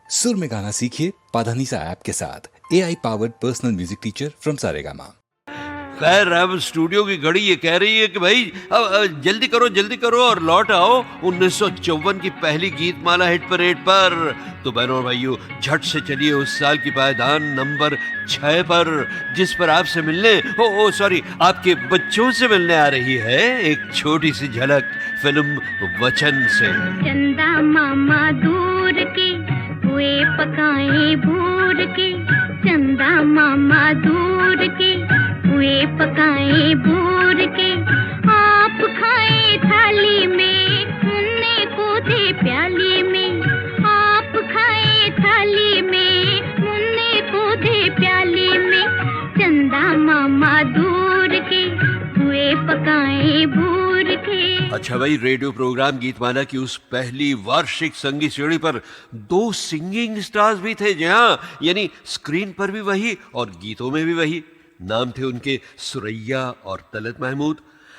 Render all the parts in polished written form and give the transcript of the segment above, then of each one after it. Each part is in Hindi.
सुर में गाना सीखिए पाधानीसा ऐप के साथ। AI powered personal music teacher from Saregama. खैर, अब स्टूडियो की घड़ी ये कह रही है कि भाई अब जल्दी करो और लौट आओ 1954 की पहली गीतमाला हिट परेड पर। तो बहनों और भाइयों, झट से चलिए उस साल की पायदान नंबर 6 पर, जिस पर आपसे मिलने सॉरी आपके बच्चों से मिलने आ रही है एक छोटी सी झलक फिल्म वचन से। चंदा मामा दूर के हुए पकाए भूर के, चंदा मामा दूर के हुए पकाए भूर के, आप खाए थाली में मुन्ने को दे प्याली में, आप खाए थाली में मुन्ने को दे प्याली में, चंदा मामा दूर के हुए पकाए भूर के। अच्छा भाई, रेडियो प्रोग्राम गीतमाला की उस पहली वार्षिक संगीत श्रेणी पर 2 सिंगिंग स्टार्स भी थे। जी हाँ, यानी स्क्रीन पर भी वही और गीतों में भी वही। नाम थे उनके सुरैया और तलत महमूद।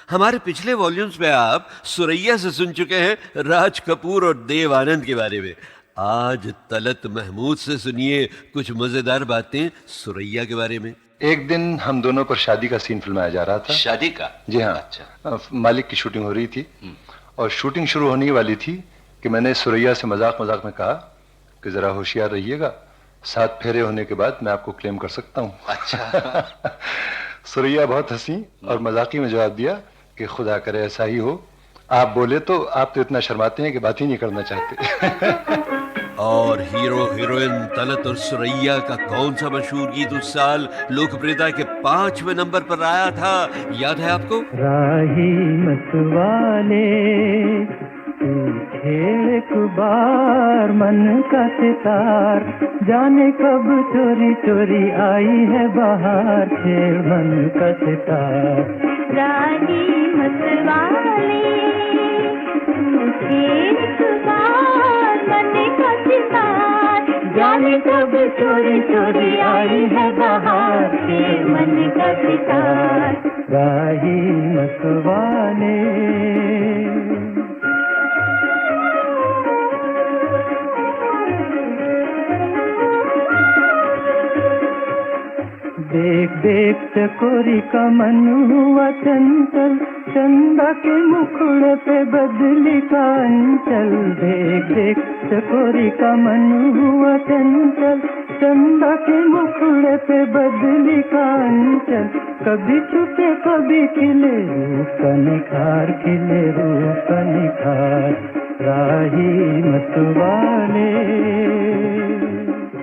हमारे पिछले वॉल्यूम्स में आप सुरैया से सुन चुके हैं राज कपूर और देव आनंद के बारे में। आज तलत महमूद से सुनिए कुछ मजेदार बातें सुरैया के बारे में। एक दिन हम दोनों पर शादी का सीन फिल्माया जा रहा था। शादी का? जी हाँ। अच्छा। मालिक की शूटिंग हो रही थी और शूटिंग शुरू होने ही वाली थी कि मैंने सुरैया से मजाक में कहा कि जरा होशियार रहिएगा, 7 फेरे होने के बाद मैं आपको क्लेम कर सकता हूँ। अच्छा। सुरैया बहुत हंसी और मजाकी में जवाब दिया कि खुदा करे ऐसा ही हो। आप बोले तो आप तो इतना शर्माते हैं कि बात ही नहीं करना चाहते। और हीरो हीरोइन तलत और सुरैया का कौन सा मशहूर गीत उस साल लोकप्रियता के 5वें नंबर पर आया था, याद है आपको? राही मतवाले छेड़ एक बार मन का सितार, जाने कब चोरी चोरी आई है बाहर, छेड़ मन का सितार। राही मतवाले छेड़ एक बार मन का सितार, जाने कब चोरी चोरी आई है बाहर, छेड़ मन का सितार। राही मतवाले। देख देख चकोरी का मन हुआ चंचल, चंदा के मुखड़े पे बदली का अंचल। देख देख चकोरी का मन हुआ चंचल, चंदा के मुखड़े पे बदली का अंचल। कभी छुपे कभी खिले रूप का निखार, खिले रूप का निखार। राही मतवाले।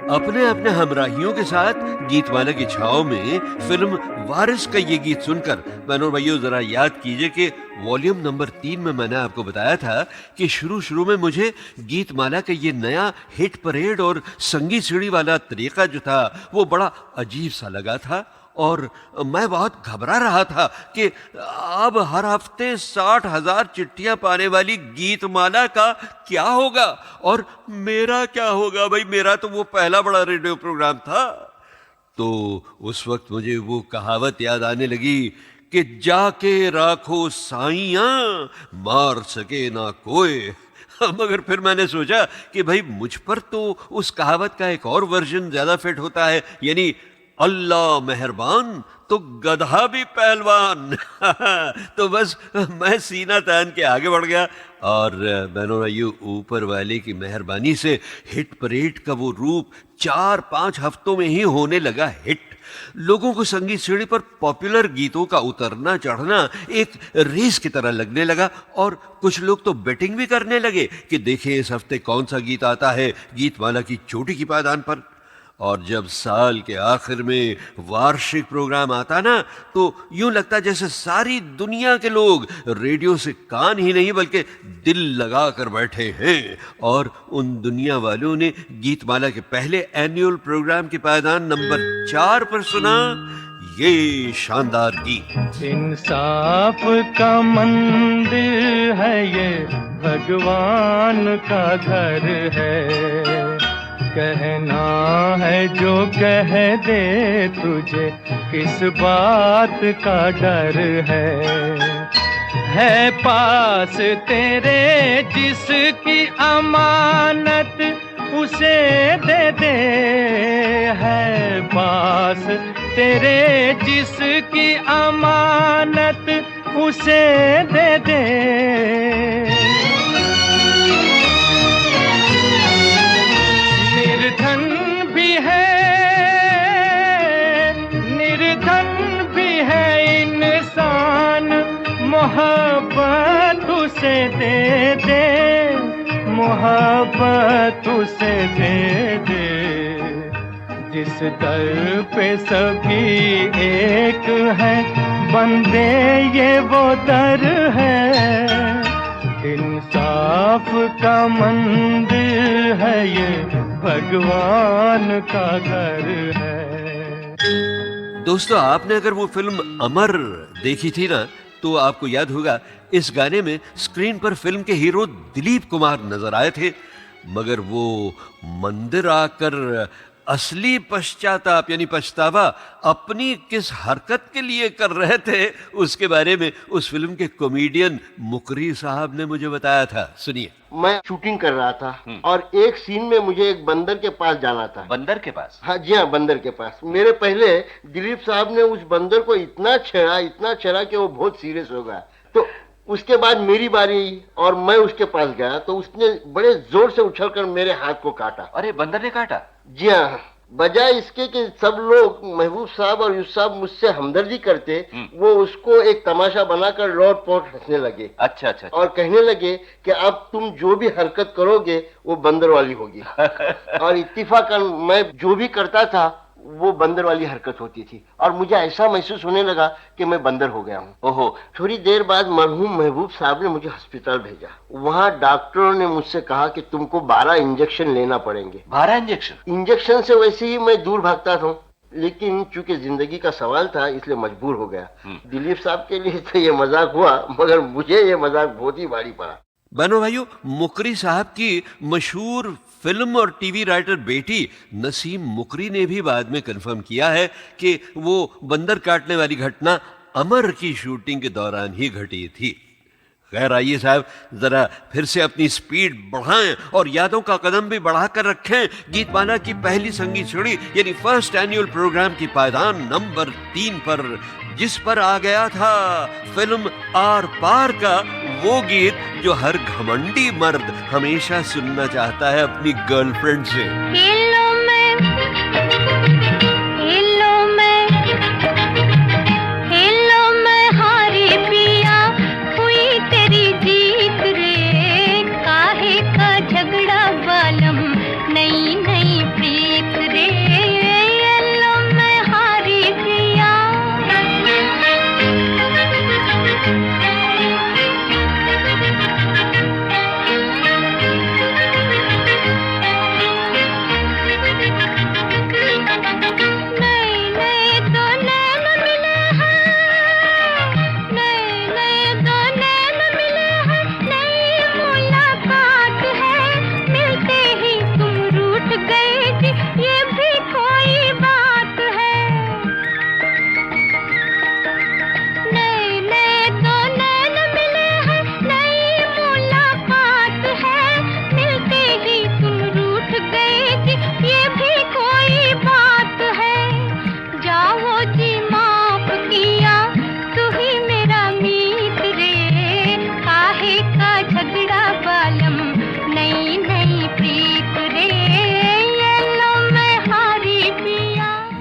अपने अपने हमराहियों के साथ गीतमाला की छाव में फिल्म वारिस का ये गीत सुनकर बहनों भाइयों जरा याद कीजिए कि वॉल्यूम नंबर 3 में मैंने आपको बताया था कि शुरू में मुझे गीतमाला का ये नया हिट परेड और संगीत सीढ़ी वाला तरीका जो था वो बड़ा अजीब सा लगा था और मैं बहुत घबरा रहा था कि अब हर हफ्ते 60,000 चिट्ठियां पाने वाली गीतमाला का क्या होगा और मेरा क्या होगा। भाई, मेरा तो वो पहला बड़ा रेडियो प्रोग्राम था। तो उस वक्त मुझे वो कहावत याद आने लगी कि जाके राखो साइयां, मार सके ना कोई। मगर फिर मैंने सोचा कि भाई मुझ पर तो उस कहावत का एक और वर्जन ज्यादा फिट होता है, यानी अल्लाह मेहरबान तो गधा भी पहलवान। तो बस मैं सीना तान के आगे बढ़ गया और बहनों भाइयों, ऊपर वाले की मेहरबानी से हिट परेड का वो रूप 4-5 हफ्तों में ही होने लगा हिट। लोगों को संगीत सीढ़ी पर पॉपुलर गीतों का उतरना चढ़ना एक रेस की तरह लगने लगा और कुछ लोग तो बेटिंग भी करने लगे कि देखिए इस हफ्ते कौन सा गीत आता है गीतमाला की चोटी की पायदान पर। और जब साल के आखिर में वार्षिक प्रोग्राम आता ना, तो यूं लगता जैसे सारी दुनिया के लोग रेडियो से कान ही नहीं बल्कि दिल लगा कर बैठे हैं। और उन दुनिया वालों ने गीतमाला के पहले एनुअल प्रोग्राम की पायदान नंबर 4 पर सुना ये शानदार गीत। इंसाफ का मंदिर है ये, भगवान का घर है। कहना है जो कह दे तुझे, किस बात का डर है पास तेरे जिसकी अमानत, उसे दे दे, है पास तेरे जिसकी अमानत उसे दे दे। निर्धन भी है, निर्धन भी है इंसान, मोहब्बत उसे दे दे, मोहब्बत उसे दे दे। जिस दर पे सभी एक है, बंदे ये वो दर है, इंसाफ का मंदिर है ये, भगवान का घर है। दोस्तों, आपने अगर वो फिल्म अमर देखी थी ना, तो आपको याद होगा इस गाने में स्क्रीन पर फिल्म के हीरो दिलीप कुमार नजर आए थे, मगर वो मंदिर आकर असली पश्चाताप यानी पछतावा अपनी किस हरकत के लिए कर रहे थे, उसके बारे में उस फिल्म के कॉमेडियन मुकरी साहब ने मुझे बताया था। सुनिए। मैं शूटिंग कर रहा था और एक सीन में मुझे एक बंदर के पास जाना था। बंदर के पास? हाँ जी हाँ, बंदर के पास। मेरे पहले दिलीप साहब ने उस बंदर को इतना छेड़ा कि वो बहुत सीरियस हो गया। तो उसके बाद मेरी बारी और मैं उसके पास गया तो उसने बड़े जोर से उछलकर मेरे हाथ को काटा। अरे, बंदर ने काटा? जी हाँ। बजाय इसके कि सब लोग महबूब साहब और यूसुफ साहब मुझसे हमदर्दी करते, वो उसको एक तमाशा बनाकर लौट पोट हंसने लगे। अच्छा अच्छा। और कहने लगे कि अब तुम जो भी हरकत करोगे वो बंदर वाली होगी। और इत्तिफाकन मैं जो भी करता था वो बंदर वाली हरकत होती थी और मुझे ऐसा महसूस होने लगा कि मैं बंदर हो गया हूँ। ओहो। थोड़ी देर बाद मरहूम महबूब साहब ने मुझे अस्पताल भेजा। वहाँ डॉक्टरों ने मुझसे कहा कि तुमको 12 इंजेक्शन लेना पड़ेंगे। 12 इंजेक्शन? इंजेक्शन से वैसे ही मैं दूर भागता था, लेकिन चूंकि जिंदगी का सवाल था इसलिए मजबूर हो गया। दिलीप साहब के लिए तो ये मजाक हुआ, मगर मुझे ये मजाक बहुत ही भारी पड़ा। बहनों भाइयों, मुकरी साहब की मशहूर फिल्म और टीवी राइटर बेटी नसीम मुकरी ने भी बाद में कंफर्म किया है कि वो बंदर काटने वाली घटना अमर की शूटिंग के दौरान ही घटी थी। खैर, आइए साहब जरा फिर से अपनी स्पीड बढ़ाएं और यादों का कदम भी बढ़ाकर रखें। गीतमाला की पहली संगीत सीढ़ी यानी फर्स्ट एनुअल प्रोग्राम की पायदान नंबर 3 पर, जिस पर आ गया था फिल्म आर पार का वो गीत जो हर घमंडी मर्द हमेशा सुनना चाहता है अपनी गर्लफ्रेंड से। हेलो मैं, हेलो मैं, हेलो मैं हारी पिया, हुई तेरी जीत रे, काहे का झगड़ा बालम, नई नई प्रीत रे, हेलो मैं हारी पिया।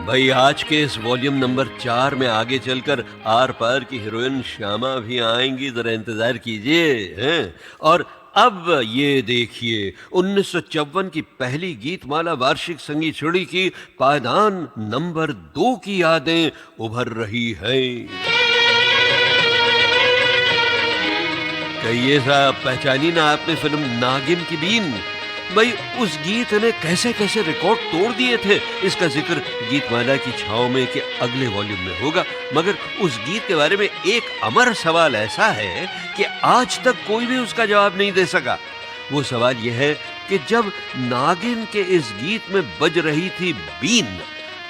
भाई, आज के इस वॉल्यूम नंबर 4 में आगे चलकर आर पार की हीरोइन श्यामा भी आएंगी, जरा इंतजार कीजिए हैं। और अब ये देखिए 1954 की पहली गीतमाला वार्षिक संगीत सीढ़ी की पायदान नंबर 2 की यादें उभर रही हैं। कहिए साहब, पहचानी ना आपने फिल्म नागिन की बीन? भाई, उस गीत ने कैसे कैसे रिकॉर्ड तोड़ दिए थे, इसका जिक्र गीतमाला की छाव में के अगले वॉल्यूम में होगा। मगर उस गीत के बारे में एक अमर सवाल ऐसा है कि आज तक कोई भी उसका जवाब नहीं दे सका। वो सवाल यह है कि जब नागिन के इस गीत में बज रही थी बीन,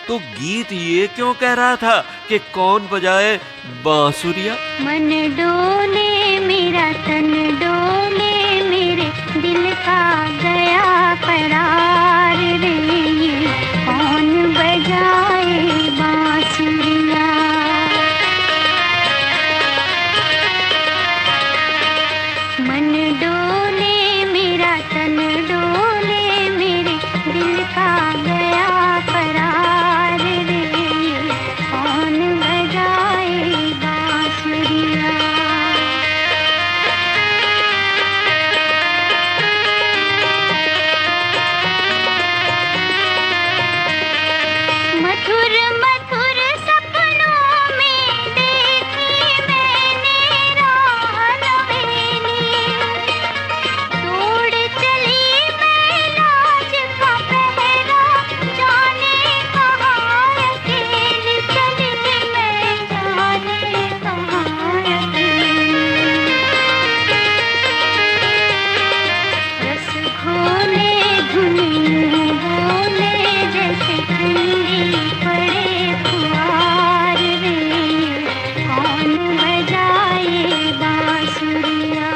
तो गीत ये क्यों कह रहा था कि कौन बजाए बांसुरिया? मन डोले मेरा तन डोले, मेरे दिल का गया करार रे, कौन बजाए बांसुरिया। मन डोले मेरा तन डोले, मेरे दिल का गया करार रे, कौन बजाए बांसुरिया। मधुर मधुर सपनों में देखी मैंने राह नवेली, तोड़ चली मैं लाज का पहरा, जाने कहाँ अकेली चली मैं, जाने कहाँ अकेली। रस घोले धुनी बोले जैसे ठंडी पड़े फुहार रे, कौन बजाए बांसुरिया।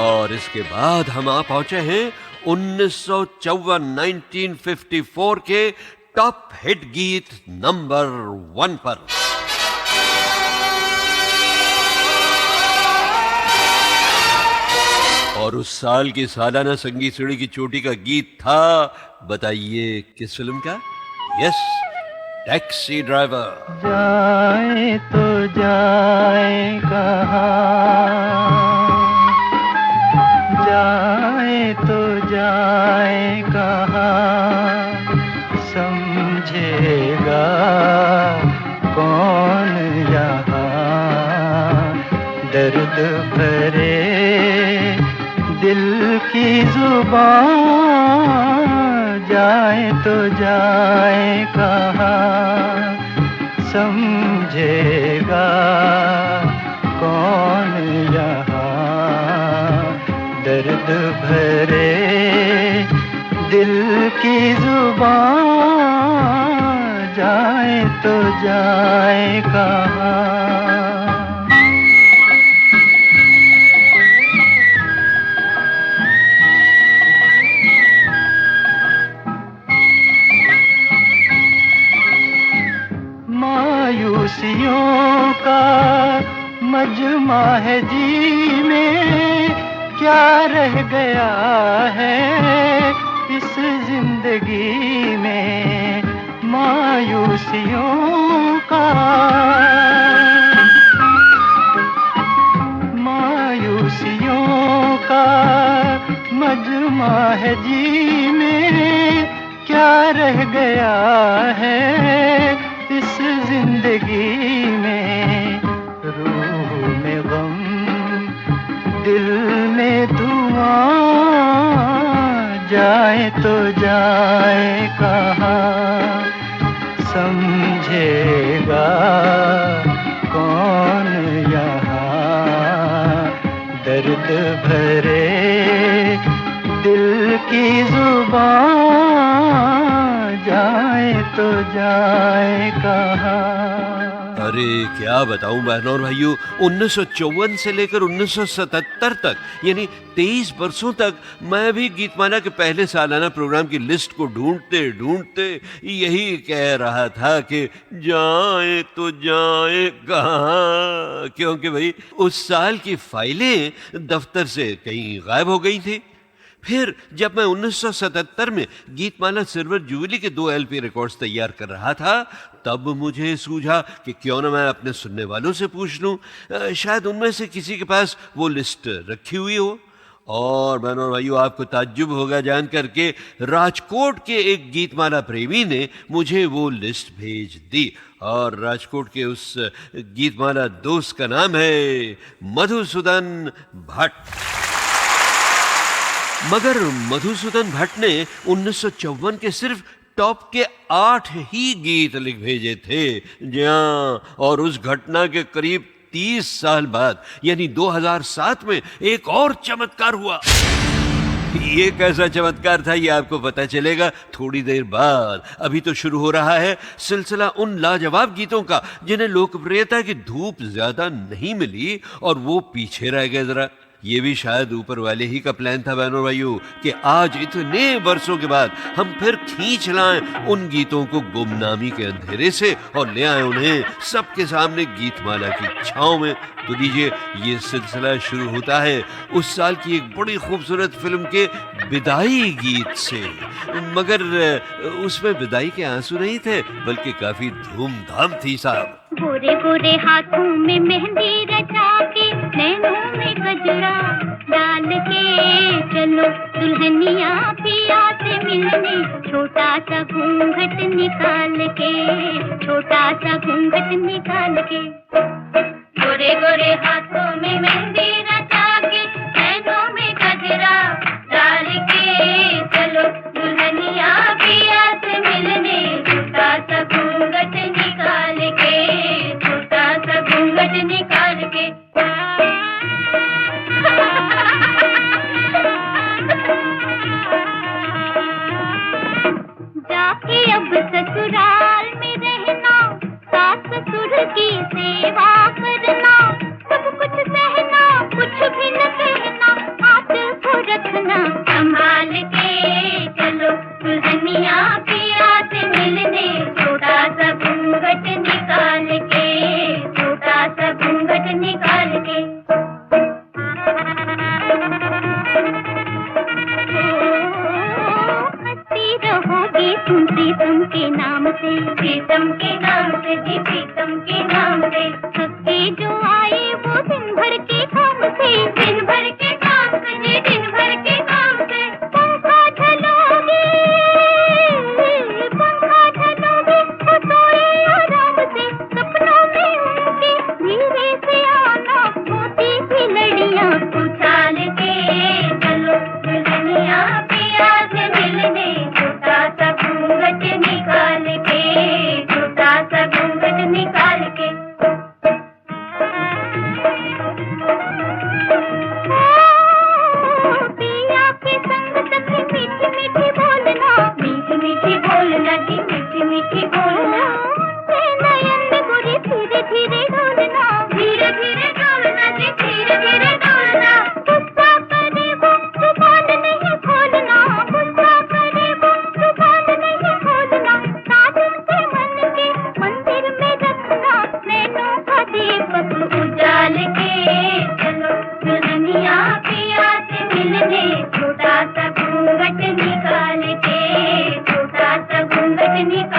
और इसके बाद हम आ पहुंचे हैं 1954 के टॉप हिट गीत नंबर 1 पर। और उस साल की सालाना संगीत सीढ़ी की चोटी का गीत था, बताइए किस फिल्म का? Yes, taxi driver. जाए तो जाए कहाँ, जाए तो जाए कहाँ, समझेगा कौन यहाँ, दर्द भरे दिल की जुबान, जाए तो जाए कहाँ, समझेगा कौन यहाँ, दर्द भरे दिल की जुबान, जाए तो जाए कहाँ। मायूसियों का मजमा है जी में, क्या रह गया है इस जिंदगी में, मायूसियों का, मायूसियों का मजमा है जी में, क्या रह गया है इस जिंदगी में, रूह में गम दिल में धुआं, जाए तो जाए कहाँ, समझेगा कौन यहाँ, दर्द भरे दिल की जुबान, जाए तो जाए कहाँ। अरे क्या बताऊं बहनों और भाइयों, 1954 से लेकर 1977 तक यानी 23 वर्षों तक मैं भी गीतमाला के पहले सालाना प्रोग्राम की लिस्ट को ढूंढते ढूंढते यही कह रहा था कि जाए तो जाए कहाँ, क्योंकि भाई उस साल की फाइलें दफ्तर से कहीं गायब हो गई थी। फिर जब मैं 1977 में गीतमाला सिल्वर जुबली के 2 LP रिकॉर्ड्स तैयार कर रहा था, तब मुझे सूझा कि क्यों ना मैं अपने सुनने वालों से पूछ लूं, शायद उनमें से किसी के पास वो लिस्ट रखी हुई हो। और बहनों और भाइयों, आपको ताज्जुब होगा जानकर के राजकोट के एक गीतमाला प्रेमी ने मुझे वो लिस्ट भेज दी, और राजकोट के उस गीतमाला दोस्त का नाम है मधुसूदन भट्ट। मगर मधुसूदन भट्ट ने 1954 के सिर्फ टॉप के 8 ही गीत लिख भेजे थे। जहां और उस घटना के करीब 30 साल बाद यानी 2007 में एक और चमत्कार हुआ। ये कैसा चमत्कार था ये आपको पता चलेगा थोड़ी देर बाद। अभी तो शुरू हो रहा है सिलसिला उन लाजवाब गीतों का जिन्हें लोकप्रियता की धूप ज्यादा नहीं मिली और वो पीछे रह गए। जरा ये भी शायद ऊपर वाले ही का प्लान था बहनों भाइयों कि आज इतने वर्षों के बाद हम फिर खींच लाएं उन गीतों को गुमनामी के अंधेरे से और ले आए उन्हें सबके सामने गीतमाला की छांव में। तो लीजिए, ये सिलसिला शुरू होता है उस साल की एक बड़ी खूबसूरत फिल्म के विदाई गीत से, मगर उसमें विदाई के आंसू नहीं थे बल्कि काफी धूमधाम थी साहब। गोरे गोरे हाथों में मेहंदी रचा के, नैनों में गजरा डाल के, चलो दुल्हनिया पिया से मिलने, छोटा सा घूंघट निकाल के, छोटा सा घूंघट निकाल के। गोरे गोरे हाथों में मेहंदी रचा के, नैनों में गजरा डाल के, चलो दुल्हनिया पिया से मिलने, छोटा सा घूंघट निकाल के, छोटा सा घूंघट निकाल के। जाके अब ससुराल में रहना, सास ससुर की सेवा करना, सब कुछ सहना, कुछ भी न कहना, हाथ को रखना संभाल के, चलो दुल्हनिया पिया से मिलने, छोटा सा घूंघट निकाल के, छोटा सा घूंघट निकाल के। रहोगी तुम प्रीतम के नाम से, प्रीतम के नाम से जी, प्रीतम के नाम से। थके जो आए वो दिन भर के काम से, दिन भर के काम से जी, दिन भर के काम से। पंखा झलोगे, पंखा झलोगे, तो सोए आराम से, सपनों में उनके धीरे से आना, मोती की लड़ियां उछाल के, चलो दुल्हनिया पिया से मिलने, छोटा सा घूंघट निकाल के, छोटा सा घूंघट निकाल के। पिया के संग सखी मीठी मीठी बोलना, मीठी मीठी बोलना जी, मीठी मीठी बोलना। नयन में गोरी धीरे धीरे डोलना, धीरे धीरे डोलना जी, धीरे धीरे डोलना। गुस्सा करे वो जुबान नहीं खोलना, गुस्सा करे वो जुबान नहीं खोलना। साजन के मन के मंदिर में रखना, नैनों का दीपक उजाल के, चलो दुल्हनिया पिया से मिलने, छोटा सा घूंघट निकाल के, छोटा सा घूंघट निकाल